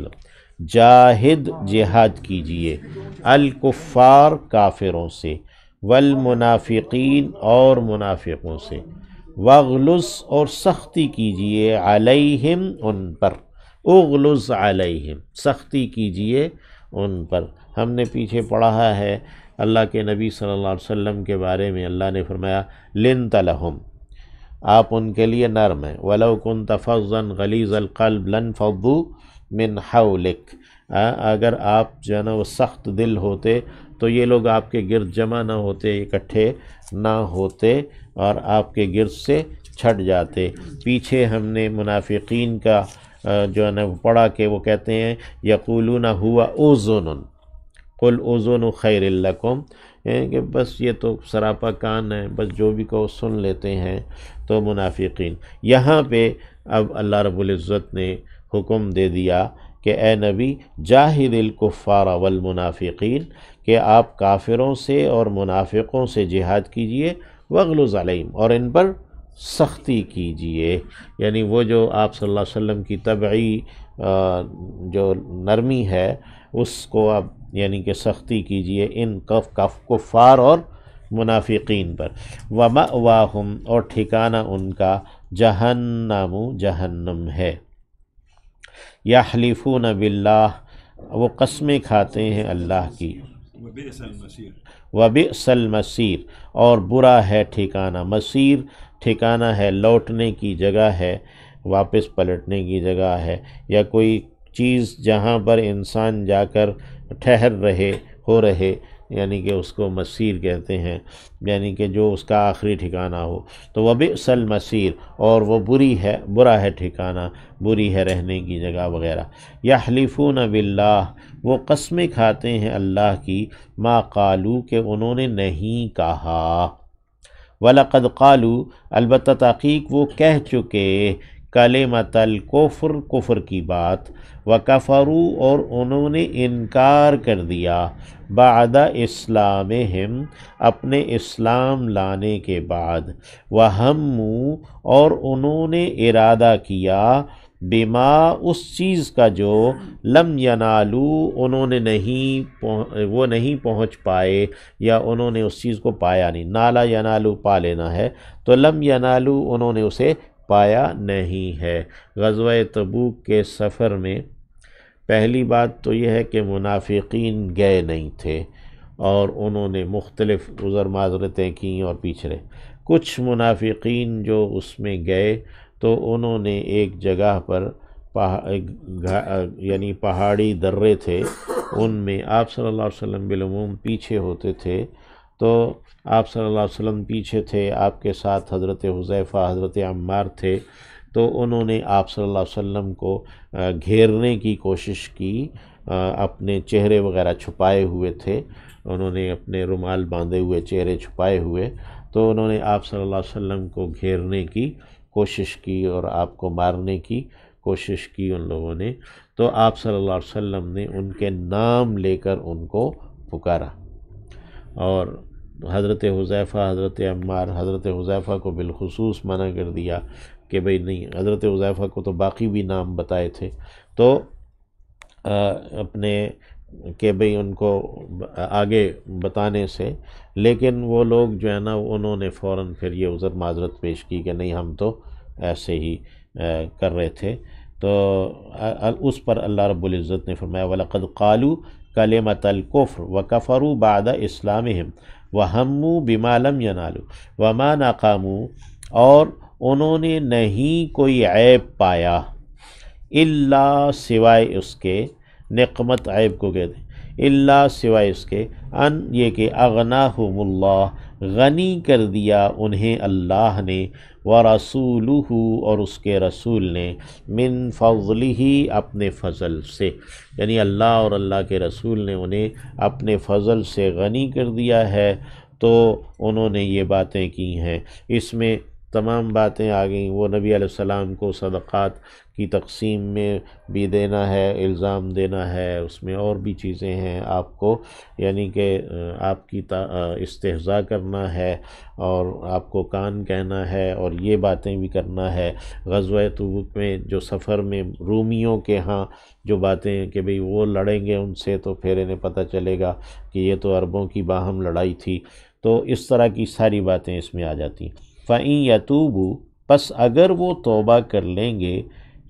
وسلم، جاہد جہاد کیجئے، الکفار کافروں سے، والمنافقین اور منافقوں سے، واغلظ اور سختی کیجئے، علیہم ان پر، اغلظ علیہم سختی کیجئے ان پر۔ ہم نے پیچھے پڑھا ہے اللہ کے نبی صلی اللہ علیہ وسلم کے بارے میں، اللہ نے فرمایا لنت لہم، آپ ان کے لیے نرم ہیں، وَلَوْ كُنْتَ فَظًّا غَلِيظَ الْقَلْبِ لَانفَضُّوا مِنْ حَوْلِكَ، اگر آپ جو ہے نا وہ سخت دل ہوتے تو یہ لوگ آپ کے گرد جمع نہ ہوتے، اکٹھے نہ ہوتے اور آپ کے گرد سے چھٹ جاتے۔ پیچھے ہم نے منافقین کا جو ہے نا پڑھا کہ وہ کہتے ہیں یقولون ہوا اذن قل اذن خیر لکم، کہ بس یہ تو سراپا کان ہے، بس جو بھی کہو سن لیتے ہیں، تو منافقین۔ یہاں پہ اب اللہ رب العزت نے حکم دے دیا کہ اے نبی جاہد الکفار والمنافقین، کہ آپ کافروں سے اور منافقوں سے جہاد کیجئے، واغلظ علیہم اور ان پر سختی کیجئے، یعنی وہ جو آپ صلی اللہ علیہ وسلم کی طبعی جو نرمی ہے اس کو آپ یعنی کہ سختی کیجئے ان کفار اور منافقین پر۔ وَمَأْوَاهُمْ اور ٹھکانہ ان کا جہنم جہنم ہے۔ یحلفون باللہ وہ قسمیں کھاتے ہیں اللہ کی، وَبِئْسَ الْمَصِيرُ اور برا ہے ٹھکانہ، مصیر ٹھکانہ ہے، لوٹنے کی جگہ ہے، واپس پلٹنے کی جگہ ہے، یا کوئی چیز جہاں پر انسان جا کر ٹھہر رہے یعنی کہ اس کو مصیر کہتے ہیں، یعنی کہ جو اس کا آخری ٹھکانہ ہو۔ تو وَبِئْسَ الْمَصِيرُ اور وہ برا ہے ٹھکانہ، بری ہے رہنے کی جگہ وغیرہ۔ یحلفون باللہ وہ قسمیں کھاتے ہیں اللہ کی، ما قالو کہ انہوں نے نہیں کہا، وَلَقَدْ قَالُوا البتہ تحقیق وہ کہہ چکے، کلمۃ الکفر کفر کی بات، وَکَفَرُوا اور انہوں نے انکار کر دیا، بعد اسلامہم اپنے اسلام لانے کے بعد، وَہَمُّوا اور انہوں نے ارادہ کیا، بما اس چیز کا جو لم ینالو انہوں نے نہیں پہنچ پائے، یا انہوں نے اس چیز کو پایا نہیں، نالا ینالو پا لینا ہے، تو لم ینالو انہوں نے اسے پایا نہیں ہے۔ غزوہ تبوک کے سفر میں پہلی بات تو یہ ہے کہ منافقین گئے نہیں تھے اور انہوں نے مختلف عذر معذرتیں کیں اور پیچھے رہے۔ کچھ منافقین جو اس میں گئے تو انہوں نے ایک جگہ پر یعنی پہاڑی درے تھے، ان میں آپ صلی اللہ علیہ وسلم بالعموم پیچھے ہوتے تھے، تو آپ صلی اللہ علیہ وسلم پیچھے تھے، آپ کے ساتھ حضرت حذیفہ حضرت عمار تھے، تو انہوں نے آپ صلی اللہ علیہ وسلم کو گھیرنے کی کوشش کی، اپنے چہرے وغیرہ چھپائے ہوئے تھے، انہوں نے اپنے رومال باندھے ہوئے، چہرے چھپائے ہوئے، تو انہوں نے آپ صلی اللہ علیہ وسلم کو گھیرنے کی کوشش کی اور آپ کو مارنے کی کوشش کی ان لوگوں نے۔ تو آپ صلی اللہ علیہ وسلم نے ان کے نام لے کر ان کو پکارا، اور حضرت حذیفہ حضرت عمار، حضرت حذیفہ کو بالخصوص منع کر دیا کہ بھئی نہیں، حضرت حذیفہ کو تو باقی بھی نام بتائے تھے، تو اپنے کہ بھئی ان کو آگے بتانے سے، لیکن وہ لوگ جو ہے نا انہوں نے فوراً پھر یہ عذر معذرت پیش کی کہ نہیں ہم تو ایسے ہی کر رہے تھے۔ تو اس پر اللہ رب العزت نے فرمایا وَلَقَدْ قَالُوا كَلِمَةَ الْكُفْرِ وَكَفَرُوا بَعْدَ اسلامہم وَهَمُّوا بِمَا لَمْ يَنَالُوا وَمَا نَقَمُوا اور انہوں نے نہیں کوئی عیب پایا، الا سوائے اس کے، نقمت عیب کو کہتے ہیں، الا سوائے اس کے، ان یہ کہ اغناہم اللہ غنی کر دیا انہیں اللہ نے، ورسولہ اور اس کے رسول نے، من فضلہ اپنے فضل سے، یعنی اللہ اور اللہ کے رسول نے انہیں اپنے فضل سے غنی کر دیا ہے، تو انہوں نے یہ باتیں کی ہیں۔ اس میں تمام باتیں آ گئیں، وہ نبی علیہ السلام کو صدقات کی تقسیم میں بھی دینا ہے، الزام دینا ہے، اس میں اور بھی چیزیں ہیں آپ کو، یعنی کہ آپ کی استہزاء کرنا ہے اور آپ کو کان کہنا ہے اور یہ باتیں بھی کرنا ہے۔ غزوہ تبوک میں جو سفر میں رومیوں کے ہاں جو باتیں ہیں کہ بھئی وہ لڑیں گے ان سے تو پھر انہیں پتہ چلے گا کہ یہ تو عربوں کی باہم لڑائی تھی، تو اس طرح کی ساری باتیں اس میں آ جاتی ہیں۔ فَإِن يَتُوبُوا، پس اگر وہ توبہ کر لیں گے،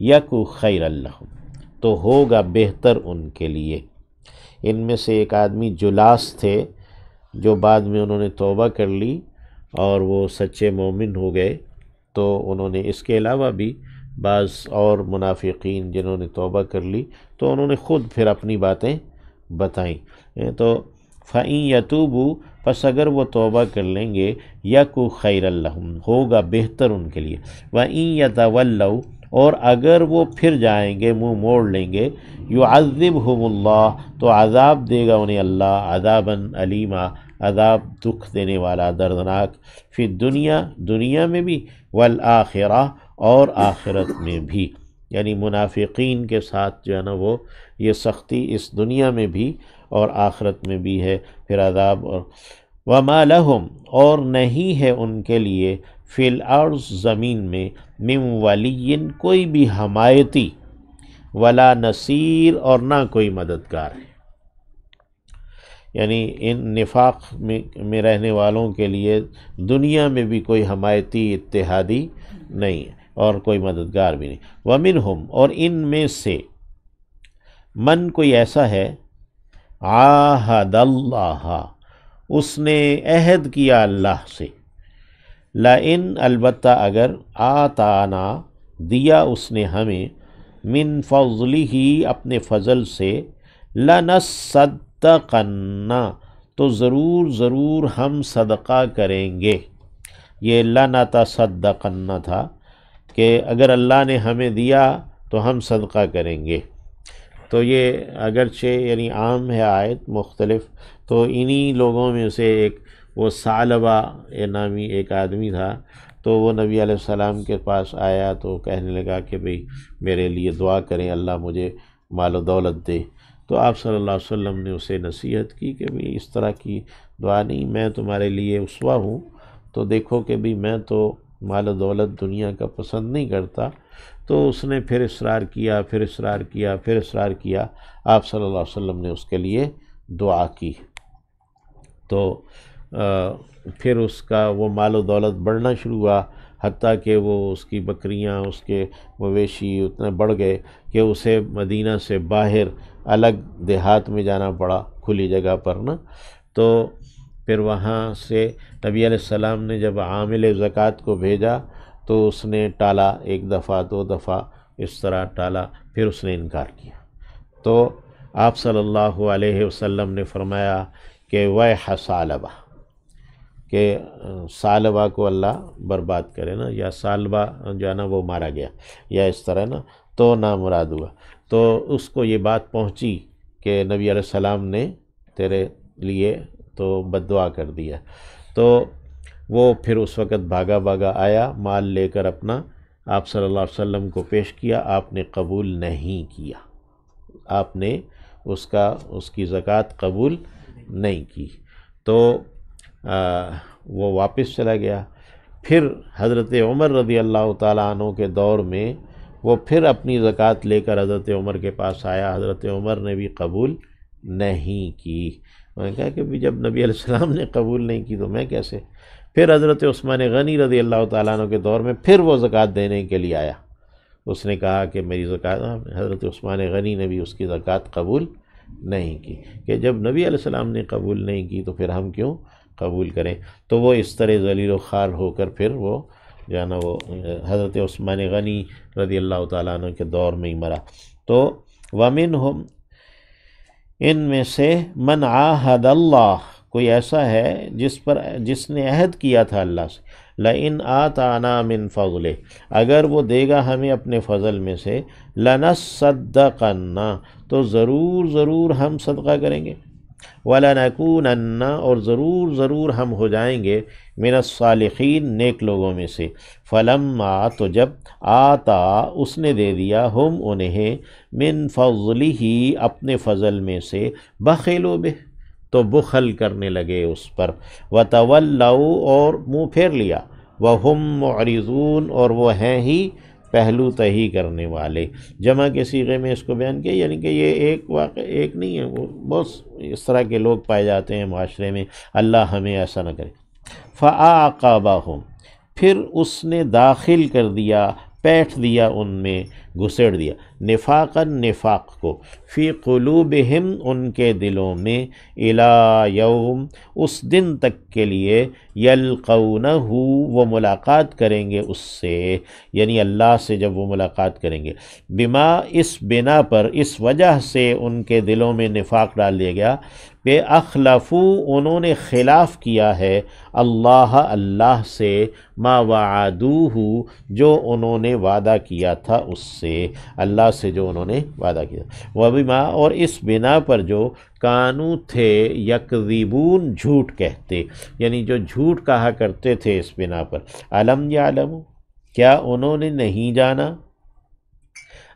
یَکُ خَیْرًا لَّهُمْ، تو ہوگا بہتر ان کے لیے۔ ان میں سے ایک آدمی جلاس تھے جو بعد میں انہوں نے توبہ کر لی اور وہ سچے مومن ہو گئے، تو انہوں نے اس کے علاوہ بھی بعض اور منافقین جنہوں نے توبہ کر لی تو انہوں نے خود پھر اپنی باتیں بتائیں۔ تو فَإِن يَتُوبُوا، پس اگر وہ توبہ کر لیں گے، یَکُ خَیْرًا لَّهُمْ، ہوگا بہتر ان کے لیے۔ وَإِن يَتَوَلَّوْا، اور اگر وہ پھر جائیں گے، منہ موڑ لیں گے، يُعَذِّبْهُمُ اللَّهُ، تو عذاب دے گا انہیں اللہ، عذابًا علیما، عذاب دکھ دینے والا، دردناک، فی الدنیا، دنیا میں بھی، والآخرہ، اور آخرت میں بھی، یعنی منافقین کے ساتھ جو ہے نا وہ یہ سختی اس دنیا میں بھی اور آخرت میں بھی ہے، پھر عذاب۔ اور وَمَا لَهُمْ، اور نہیں ہے ان کے لیے، فی الارض، زمین میں، من ولی، کوئی بھی حمایتی، ولا نصیر، اور نہ کوئی مددگار ہے۔ یعنی ان نفاق میں رہنے والوں کے لیے دنیا میں بھی کوئی حمایتی اتحادی نہیں ہے اور کوئی مددگار بھی نہیں۔ وَمِنْهُمْ، اور ان میں سے، من کوئی ایسا ہے، عاہد اللہ، اس نے عہد کیا اللہ سے، لَإِنْ، البتہ اگر، آتانا، دیا اس نے ہمیں، من فضلہ، اپنے فضل سے، لَنَصَّدَّقَنَّ، تو ضرور ضرور ہم صدقہ کریں گے۔ یہ لَنَتَصَدَّقَنَّ تھا کہ اگر اللہ نے ہمیں دیا تو ہم صدقہ کریں گے، تو یہ اگرچہ یعنی عام ہے آیت، مختلف، تو انہی لوگوں میں سے ایک وہ ثعلبہ نامی ایک آدمی تھا، تو وہ نبی علیہ السلام کے پاس آیا تو کہنے لگا کہ بھئی میرے لیے دعا کریں، اللہ مجھے مال و دولت دے۔ تو آپ صلی اللہ علیہ وسلم نے اسے نصیحت کی کہ بھئی اس طرح کی دعا نہیں، میں تمہارے لیے اسوہ ہوں، تو دیکھو کہ بھئی میں تو مال و دولت دنیا کا پسند نہیں کرتا۔ تو اس نے پھر اصرار کیا، پھر اصرار کیا، پھر اصرار کیا، آپ صلی اللہ علیہ وسلم نے اس کے لیے دعا کی، تو پھر اس کا وہ مال و دولت بڑھنا شروع ہوا، حتیٰ کہ وہ اس کی بکریاں، اس کے مویشی اتنے بڑھ گئے کہ اسے مدینہ سے باہر الگ دیہات میں جانا پڑا، کھلی جگہ پر نا۔ تو پھر وہاں سے نبی علیہ السلام نے جب عامل زکوٰۃ کو بھیجا تو اس نے ٹالا، ایک دفعہ، دو دفعہ، اس طرح ٹالا، پھر اس نے انکار کیا۔ تو آپ صلی اللہ علیہ وسلم نے فرمایا کہ ویح ثعلبہ، کہ ثعلبہ کو اللہ برباد کرے نا، یا ثعلبہ جو ہے نا وہ مارا گیا، یا اس طرح نا، تو نامراد ہوا۔ تو اس کو یہ بات پہنچی کہ نبی علیہ السلام نے تیرے لیے تو بد دعا کر دیا، تو وہ پھر اس وقت بھاگا بھاگا آیا، مال لے کر اپنا آپ صلی اللہ علیہ وسلم کو پیش کیا، آپ نے قبول نہیں کیا، آپ نے اس کی زکوٰۃ قبول نہیں کی، تو وہ واپس چلا گیا۔ پھر حضرت عمر رضی اللہ تعالیٰ عنہ کے دور میں وہ پھر اپنی زکوٰۃ لے کر حضرت عمر کے پاس آیا، حضرت عمر نے بھی قبول نہیں کی۔ میں نے کہا کہ جب نبی علیہ السلام نے قبول نہیں کی تو میں کیسے؟ پھر حضرت عثمان غنی رضی اللہ تعالیٰ عنہ کے دور میں پھر وہ زکوٰۃ دینے کے لیے آیا، اس نے کہا کہ میری زکوٰۃ، حضرت عثمان غنی نے بھی اس کی زکوٰۃ قبول نہیں کی، کہ جب نبی علیہ السلام نے قبول نہیں کی تو پھر ہم کیوں قبول کریں؟ تو وہ اس طرح ذلیل و خوار ہو کر پھر وہ جو ہے نا وہ حضرت عثمان غنی رضی اللہ تعالیٰ عنہ کے دور میں ہی مرا۔ تو وَمِنْهُمْ، ان میں سے، من عاہد اللہ، کوئی ایسا ہے جس نے عہد کیا تھا اللہ سے، لَإِنْ آتَانَا مِنْ فَضْلِهِ، اگر وہ دے گا ہمیں اپنے فضل میں سے، لَنَصَّدَّقَنَّ، تو ضرور ضرور ہم صدقہ کریں گے۔ وَلَنَكُونَنَّ اور ضرور ہم ہو جائیں گے من الصالحین نیک لوگوں میں سے۔ فلما تو جب آتا اس نے دے دیا ہم انہیں من فضلہ اپنے فضل میں سے بخلوا بہ تو بخل کرنے لگے اس پر، وتولوا اور منہ پھیر لیا، وہم معرضون اور وہ ہیں ہی پہلو تہی کرنے والے۔ جمع کے صیغے میں اس کو بیان کیا، یعنی کہ یہ ایک واقع ایک نہیں ہے، وہ بہت اس طرح کے لوگ پائے جاتے ہیں معاشرے میں، اللہ ہمیں ایسا نہ کرے۔ فَأَعْقَبَهُمْ پھر اس نے داخل کر دیا، بیٹھ دیا ان میں، گھسیڑ دیا، نفاقاً نفاق کو، فی قلوبہم ان کے دلوں میں، الی یوم اس دن تک کے لیے، یلقونہ وہ ملاقات کریں گے اس سے، یعنی اللہ سے جب وہ ملاقات کریں گے، بما اس بنا پر اس وجہ سے ان کے دلوں میں نفاق ڈال دیا گیا، بے اخلفو انہوں نے خلاف کیا ہے، اللہ سے، ما وعدوہ جو انہوں نے وعدہ کیا تھا اس سے، اللہ سے جو انہوں نے وعدہ کیا، وبما اور اس بنا پر جو کانو تھے یکذبون جھوٹ کہتے، یعنی جو جھوٹ کہا کرتے تھے اس بنا پر، علم یعلم کیا انہوں نے نہیں جانا،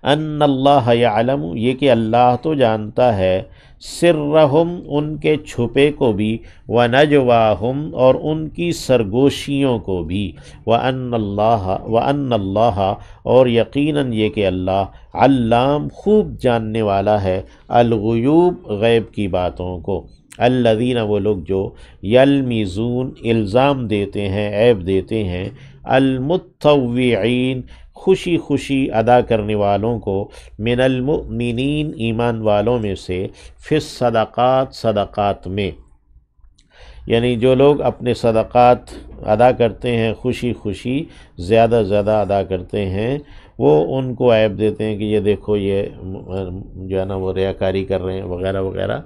ان اللہ یعلم یہ کہ اللہ تو جانتا ہے، سرہم ان کے چھپے کو بھی، ونجواہم اور ان کی سرگوشیوں کو بھی، وان اللہ اور یقیناً یہ کہ اللہ علام خوب جاننے والا ہے، الغیوب غیب کی باتوں کو، الذین وہ لوگ جو یلمزون الزام دیتے ہیں، عیب دیتے ہیں، المتطوعین خوشی خوشی ادا کرنے والوں کو، من المؤمنین ایمان والوں میں سے، فی الصدقات صدقات میں، یعنی جو لوگ اپنے صدقات ادا کرتے ہیں خوشی خوشی زیادہ ادا کرتے ہیں، وہ ان کو عیب دیتے ہیں کہ یہ دیکھو یہ جو ہے نا وہ ریاکاری کر رہے ہیں وغیرہ وغیرہ،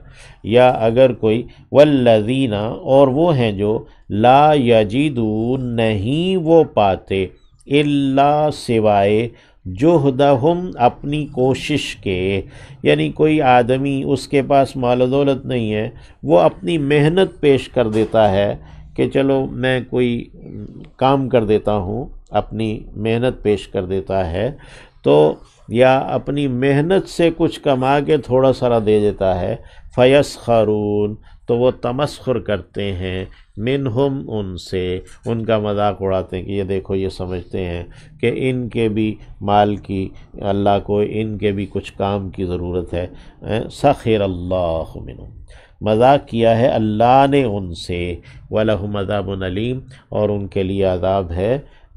یا اگر کوئی والذین اور وہ ہیں جو لا یجدون نہیں وہ پاتے، الا سوائے جہدہم اپنی کوشش کے، یعنی کوئی آدمی اس کے پاس مال و دولت نہیں ہے، وہ اپنی محنت پیش کر دیتا ہے کہ چلو میں کوئی کام کر دیتا ہوں، اپنی محنت پیش کر دیتا ہے، تو یا اپنی محنت سے کچھ کما کے تھوڑا سا دے دیتا ہے، فیسخرون تو وہ تمسخر کرتے ہیں، منہم ان سے، ان کا مذاق اڑاتے ہیں کہ یہ دیکھو یہ سمجھتے ہیں کہ ان کے بھی مال کی اللہ کو ان کے بھی کچھ کام کی ضرورت ہے، سخر اللہ منہم مذاق کیا ہے اللہ نے ان سے، وَلَهُمْ عَذَابٌ علیم اور ان کے لیے عذاب ہے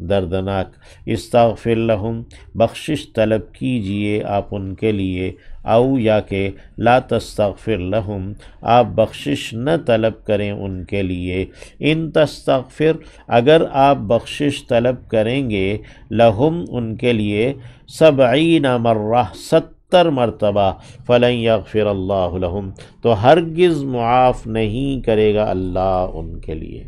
دردناک۔ استغفر لہم بخشش طلب کیجئے آپ ان کے لیے، او یا کہ لا تستغفر لہم آپ بخشش نہ طلب کریں ان کے لیے، ان تستغفر اگر آپ بخشش طلب کریں گے، لہم ان کے لیے، 70 مرہ 70 مرتبہ، فلن یغفر اللہ لہم تو ہرگز معاف نہیں کرے گا اللہ ان کے لیے،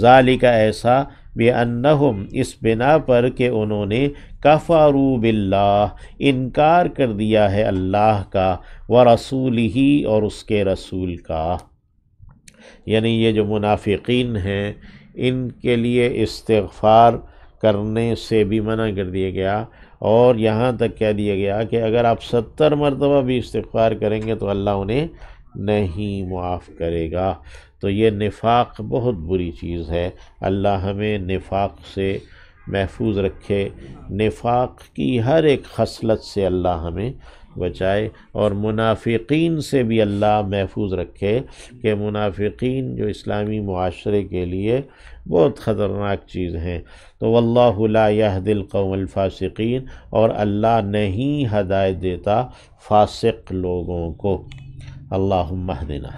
ذالک ایسا، بِأَنَّهُمْ اس بنا پر کہ انہوں نے کفروا باللہ انکار کر دیا ہے اللہ کا، ورسولہ اور اس کے رسول کا، یعنی یہ جو منافقین ہیں ان کے لیے استغفار کرنے سے بھی منع کر دیا گیا، اور یہاں تک کہہ دیا گیا کہ اگر آپ 70 مرتبہ بھی استغفار کریں گے تو اللہ انہیں نہیں معاف کرے گا۔ تو یہ نفاق بہت بری چیز ہے، اللہ ہمیں نفاق سے محفوظ رکھے، نفاق کی ہر ایک خصلت سے اللہ ہمیں بچائے، اور منافقین سے بھی اللہ محفوظ رکھے کہ منافقین جو اسلامی معاشرے کے لیے بہت خطرناک چیز ہیں۔ تو واللہ لا یہدی القوم الفاسقین اور اللہ نہیں ہدایت دیتا فاسق لوگوں کو۔ اللہم اہدنا۔